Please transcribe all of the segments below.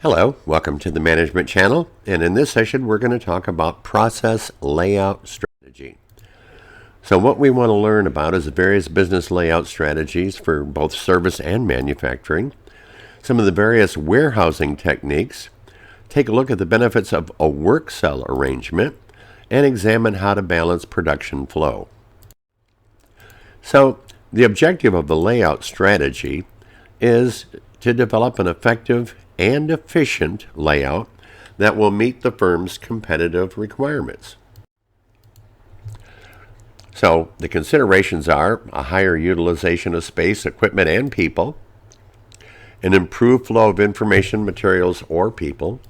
Hello, welcome to the Management Channel, and in this session we're going to talk about process layout strategy. So what we want to learn about is the various business layout strategies for both service and manufacturing, some of the various warehousing techniques, take a look at the benefits of a work cell arrangement, and examine how to balance production flow. So the objective of the layout strategy is to develop an effective and efficient layout that will meet the firm's competitive requirements. So the considerations are a higher utilization of space, equipment, and people, an improved flow of information, materials, or people,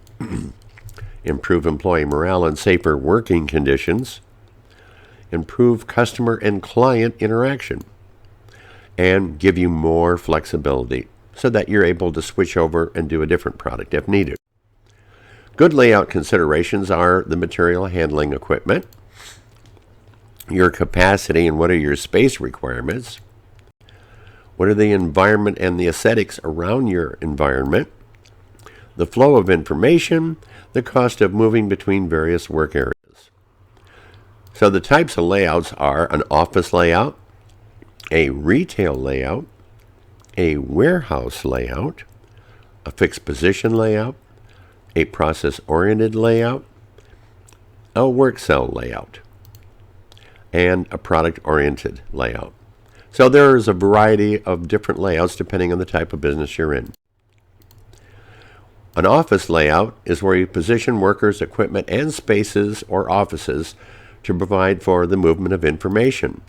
improve employee morale and safer working conditions, improve customer and client interaction, and give you more flexibility so that you're able to switch over and do a different product if needed. Good layout considerations are the material handling equipment, your capacity and what are your space requirements, what are the environment and the aesthetics around your environment, the flow of information, the cost of moving between various work areas. So the types of layouts are an office layout, a retail layout, a warehouse layout, a fixed position layout, a process-oriented layout, a work cell layout, and a product-oriented layout. So there is a variety of different layouts depending on the type of business you're in. An office layout is where you position workers, equipment, and spaces or offices to provide for the movement of information.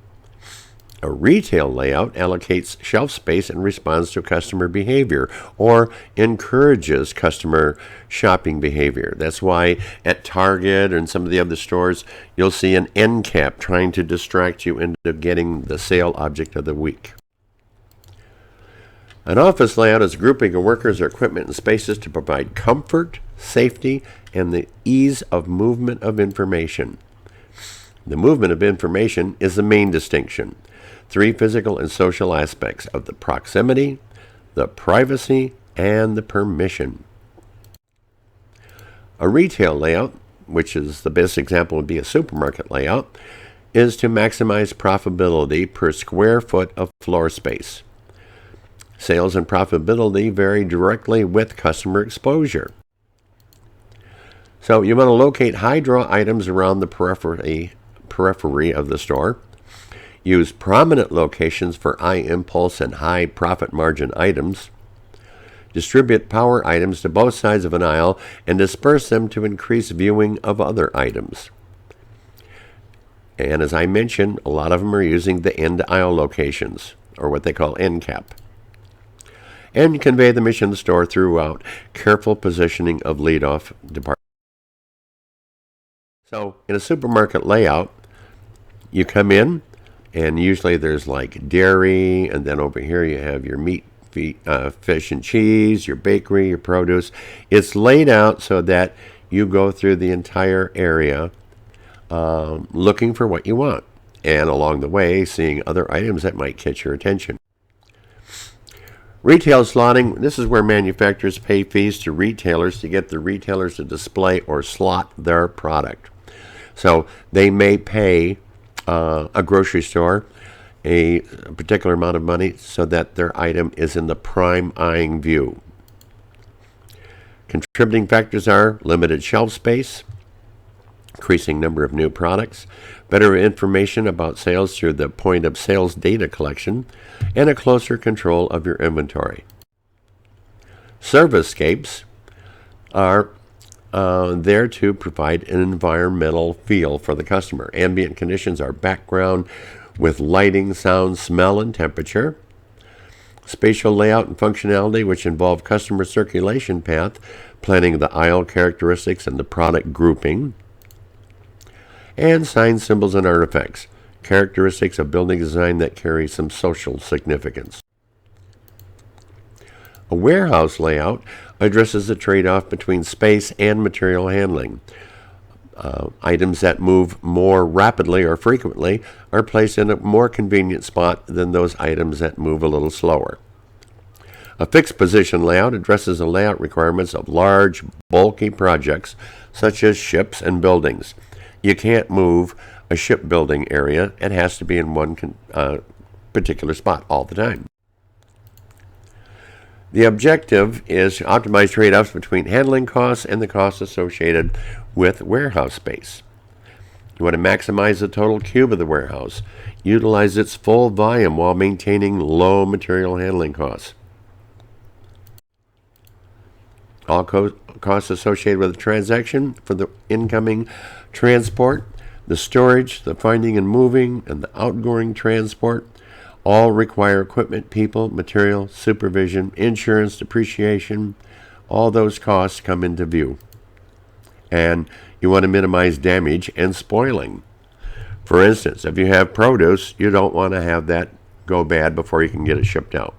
A retail layout allocates shelf space and responds to customer behavior or encourages customer shopping behavior. That's why at Target and some of the other stores, you'll see an end cap trying to distract you into getting the sale object of the week. An office layout is a grouping of workers or equipment and spaces to provide comfort, safety, and the ease of movement of information. The movement of information is the main distinction. Three physical and social aspects of the proximity, the privacy, and the permission. A retail layout, which is the best example would be a supermarket layout, is to maximize profitability per square foot of floor space. Sales and profitability vary directly with customer exposure. So you want to locate high draw items around the periphery of the store. Use prominent locations for high impulse and high profit margin items. Distribute power items to both sides of an aisle and disperse them to increase viewing of other items. And as I mentioned, a lot of them are using the end aisle locations, or what they call end cap. And convey the mission of the store throughout careful positioning of lead-off departments. So in a supermarket layout, you come in, and usually there's like dairy, and then over here you have your meat, fish and cheese, your bakery, your produce. It's laid out so that you go through the entire area looking for what you want, and along the way seeing other items that might catch your attention. Retail slotting, this is where manufacturers pay fees to retailers to get the retailers to display or slot their product. So they may pay a grocery store a particular amount of money so that their item is in the prime eyeing view. Contributing factors are limited shelf space, increasing number of new products, better information about sales through the point of sales data collection, and a closer control of your inventory. Servicescapes are there to provide an environmental feel for the customer. Ambient conditions are background with lighting, sound, smell, and temperature. Spatial layout and functionality, which involve customer circulation path, planning the aisle characteristics, and the product grouping. And signs, symbols, and artifacts, characteristics of building design that carry some social significance. A warehouse layout addresses the trade-off between space and material handling. Items that move more rapidly or frequently are placed in a more convenient spot than those items that move a little slower. A fixed position layout addresses the layout requirements of large, bulky projects such as ships and buildings. You can't move a shipbuilding area. It has to be in one particular spot all the time. The objective is to optimize trade-offs between handling costs and the costs associated with warehouse space. You want to maximize the total cube of the warehouse, utilize its full volume while maintaining low material handling costs. All costs associated with the transaction for the incoming transport, the storage, the finding and moving, and the outgoing transport all require equipment, people, material, supervision, insurance, depreciation. All those costs come into view. And you want to minimize damage and spoiling. For instance, if you have produce, you don't want to have that go bad before you can get it shipped out.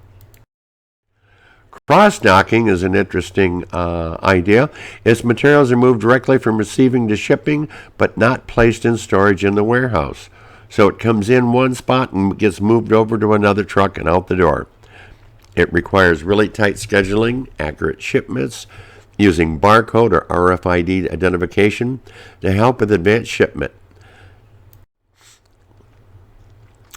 Cross-docking is an interesting idea. Its materials are moved directly from receiving to shipping, but not placed in storage in the warehouse. So it comes in one spot and gets moved over to another truck and out the door. It requires really tight scheduling, accurate shipments, using barcode or RFID identification to help with advanced shipment.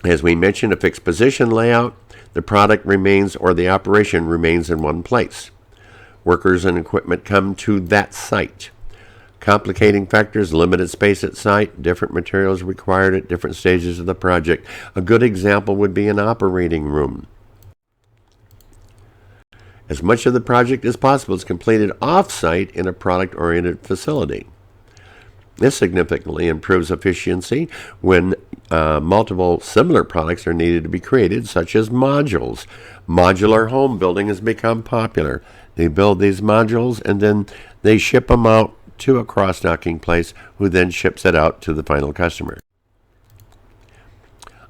As we mentioned, a fixed position layout, the product remains or the operation remains in one place. Workers and equipment come to that site. Complicating factors, limited space at site, different materials required at different stages of the project. A good example would be an operating room. As much of the project as possible is completed off-site in a product-oriented facility. This significantly improves efficiency when multiple similar products are needed to be created, such as modules. Modular home building has become popular. They build these modules and then they ship them out to a cross-docking place who then ships it out to the final customer.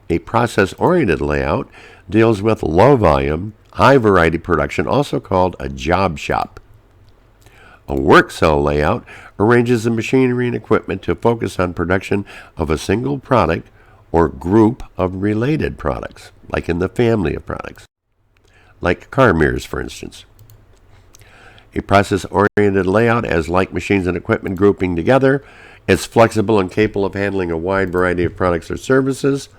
A process-oriented layout deals with low volume, high variety production, also called a job shop. A work cell layout arranges the machinery and equipment to focus on production of a single product or group of related products, like in the family of products, like car mirrors, for instance. A process-oriented layout has like machines and equipment grouping together. It's flexible and capable of handling a wide variety of products or services,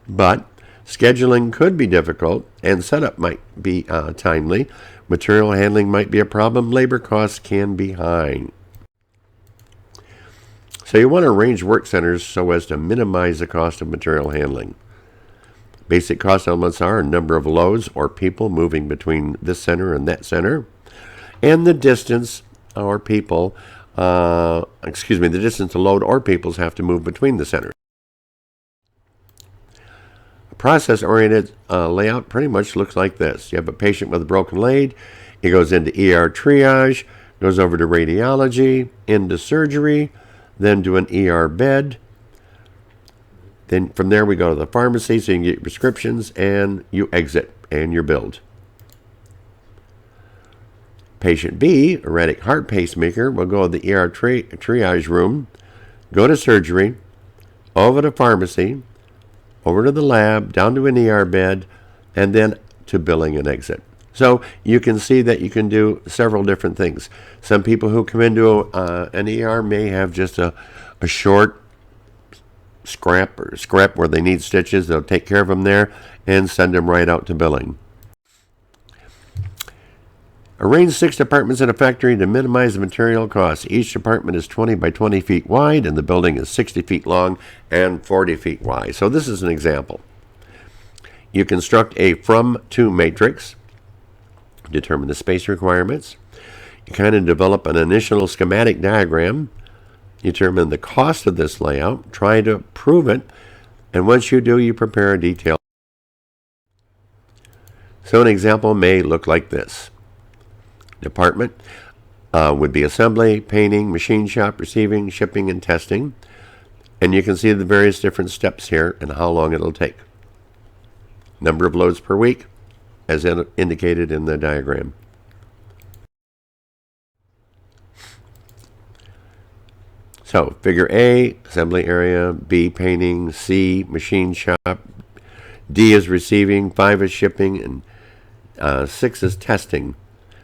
but scheduling could be difficult and setup might be timely. Material handling might be a problem. Labor costs can be high. So you want to arrange work centers so as to minimize the cost of material handling. Basic cost elements are a number of loads or people moving between this center and that center, and the distance or people, the distance to load or peoples have to move between the centers. A process-oriented layout pretty much looks like this. You have a patient with a broken leg. He goes into ER triage, goes over to radiology, into surgery, then to an ER bed. Then from there we go to the pharmacy so you can get your prescriptions and you exit and you're billed. Patient B, erratic heart pacemaker, will go to the ER triage room, go to surgery, over to pharmacy, over to the lab, down to an ER bed, and then to billing and exit. So you can see that you can do several different things. Some people who come into an ER may have just a short scrap where they need stitches. They'll take care of them there and send them right out to billing. Arrange 6 departments in a factory to minimize the material costs. Each department is 20 by 20 feet wide, and the building is 60 feet long and 40 feet wide. So this is an example. You construct a from-to matrix, determine the space requirements. You kind of develop an initial schematic diagram, determine the cost of this layout, try to prove it, and once you do, you prepare a detail. So an example may look like this. Department would be assembly, painting, machine shop, receiving, shipping, and testing. And you can see the various different steps here and how long it'll take. Number of loads per week, as indicated in the diagram. So, figure A, assembly area, B, painting, C, machine shop, D is receiving, 5 is shipping, and 6 is testing.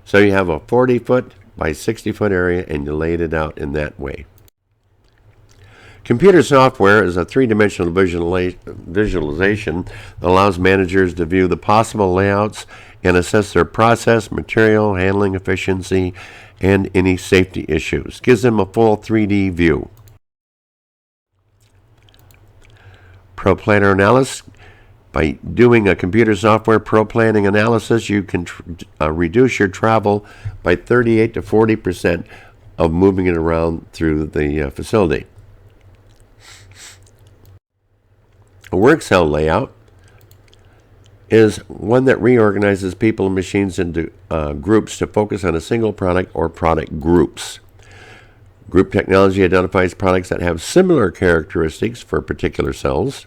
So you have a 40-foot by 60-foot area, and you laid it out in that way. Computer software is a three-dimensional visualization that allows managers to view the possible layouts and assess their process, material, handling efficiency, and any safety issues. Gives them a full 3D view. ProPlanner analysis. By doing a computer software pro-planning analysis, you can reduce your travel by 38 to 40% of moving it around through the facility. A work cell layout is one that reorganizes people and machines into groups to focus on a single product or product groups. Group technology identifies products that have similar characteristics for particular cells.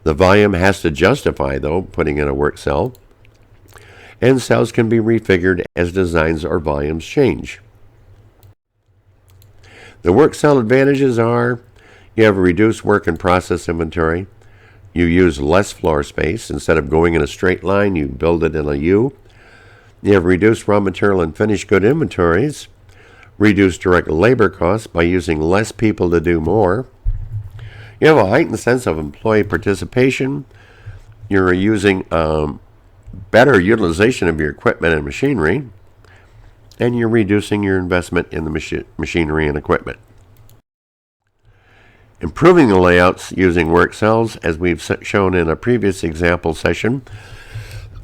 The volume has to justify, though, putting in a work cell, and cells can be refigured as designs or volumes change. The work cell advantages are you have a reduced work and process inventory. You use less floor space. Instead of going in a straight line, you build it in a U. You have reduced raw material and finished good inventories. Reduced direct labor costs by using less people to do more. You have a heightened sense of employee participation. You're using better utilization of your equipment and machinery. And you're reducing your investment in the machinery and equipment. Improving the layouts using work cells, as we've shown in a previous example session.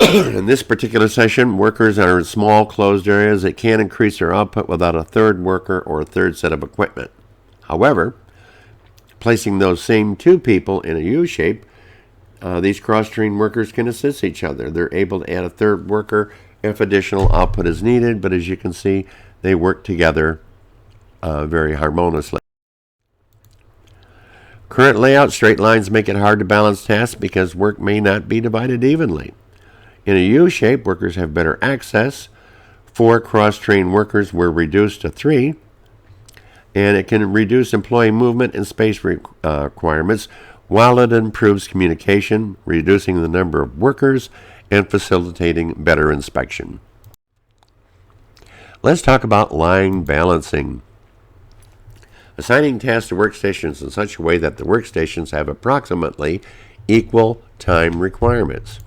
In this particular session, workers are in small closed areas that can increase their output without a third worker or a third set of equipment. However, placing those same two people in a U shape, these cross-trained workers can assist each other. They're able to add a third worker if additional output is needed, but as you can see, they work together very harmoniously. Current layout, straight lines make it hard to balance tasks because work may not be divided evenly. In a U shape, workers have better access. 4 cross-trained workers were reduced to 3. And it can reduce employee movement and space requirements while it improves communication, reducing the number of workers and facilitating better inspection. Let's talk about line balancing. Assigning tasks to workstations in such a way that the workstations have approximately equal time requirements.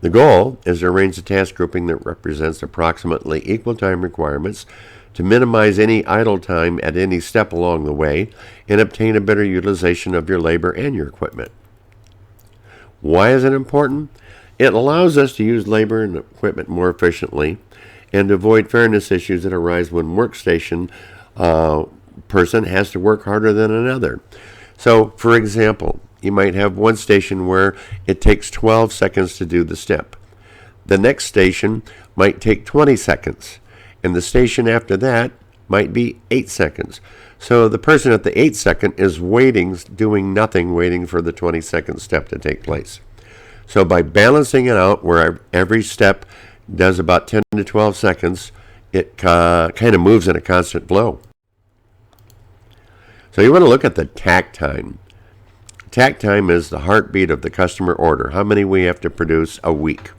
The goal is to arrange a task grouping that represents approximately equal time requirements to minimize any idle time at any step along the way and obtain a better utilization of your labor and your equipment. Why is it important? It allows us to use labor and equipment more efficiently and to avoid fairness issues that arise when workstation person has to work harder than another. So, for example, you might have one station where it takes 12 seconds to do the step. The next station might take 20 seconds. And the station after that might be 8 seconds. So the person at the 8 second is waiting, doing nothing, waiting for the 20-second step to take place. So by balancing it out, where every step does about 10 to 12 seconds, it kind of moves in a constant flow. So you want to look at the takt time. Takt time is the heartbeat of the customer order, how many we have to produce a week.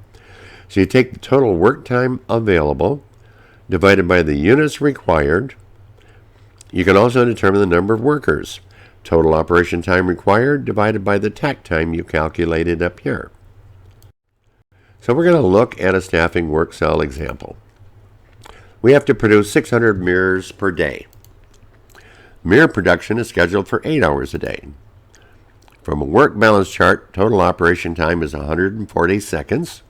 So you take the total work time available, divided by the units required. You can also determine the number of workers. Total operation time required divided by the takt time you calculated up here. So we're going to look at a staffing work cell example. We have to produce 600 mirrors per day. Mirror production is scheduled for 8 hours a day. From a work balance chart, total operation time is 140 seconds.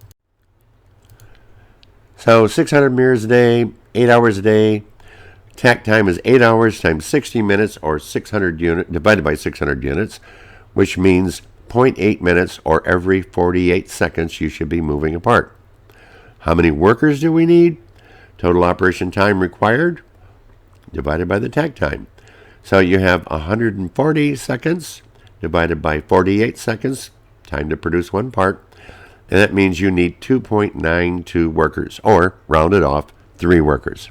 So 600 mirrors a day, 8 hours a day. Takt time is 8 hours times 60 minutes, or 600 divided by 600 units, which means 0.8 minutes, or every 48 seconds you should be moving a part. How many workers do we need? Total operation time required divided by the takt time. So you have 140 seconds divided by 48 seconds, time to produce one part. And that means you need 2.92 workers, or rounded off, 3 workers.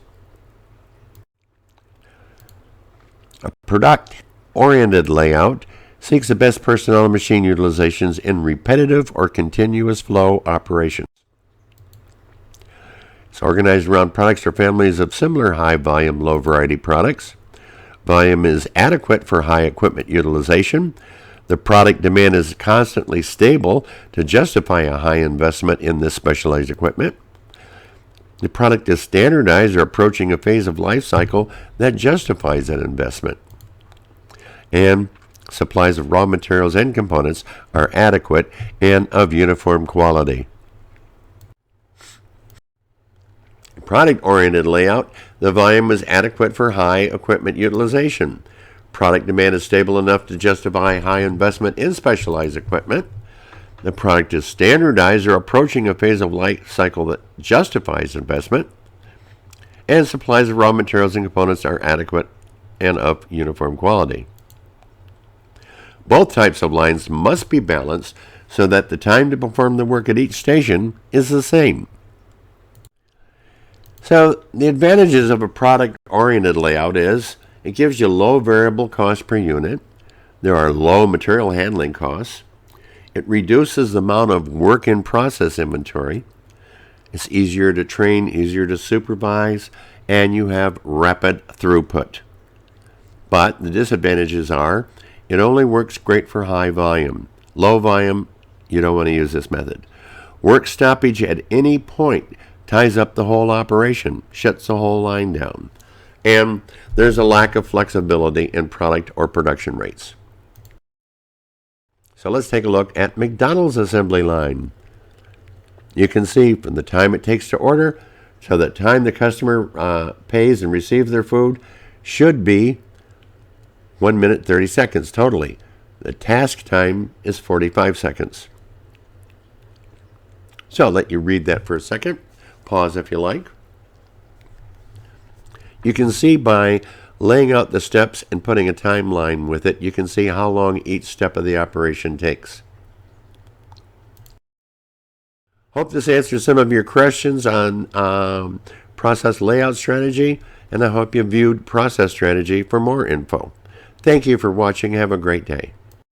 A product-oriented layout seeks the best personnel and machine utilizations in repetitive or continuous flow operations. organized around products or families of similar high volume, low variety products. Volume is adequate for high equipment utilization. The product demand is constantly stable to justify a high investment in this specialized equipment. The product is standardized or approaching a phase of life cycle that justifies that investment. And supplies of raw materials and components are adequate and of uniform quality. Product-oriented layout, the volume is adequate for high equipment utilization. Product demand is stable enough to justify high investment in specialized equipment. The product is standardized or approaching a phase of life cycle that justifies investment. And supplies of raw materials and components are adequate and of uniform quality. Both types of lines must be balanced so that the time to perform the work at each station is the same. So the advantages of a product-oriented layout is it gives you low variable cost per unit. There are low material handling costs. It reduces the amount of work in process inventory. It's easier to train, easier to supervise, and you have rapid throughput. But the disadvantages are it only works great for high volume. Low volume, you don't want to use this method. Work stoppage at any point ties up the whole operation, shuts the whole line down. And there's a lack of flexibility in product or production rates. So let's take a look at McDonald's assembly line. You can see from the time it takes to order to the time the customer pays and receives their food should be 1 minute 30 seconds totally. The task time is 45 seconds. So I'll let you read that for a second. Pause if you like. You can see by laying out the steps and putting a timeline with it, you can see how long each step of the operation takes. Hope this answers some of your questions on process layout strategy, and I hope you viewed process strategy for more info. Thank you for watching. Have a great day.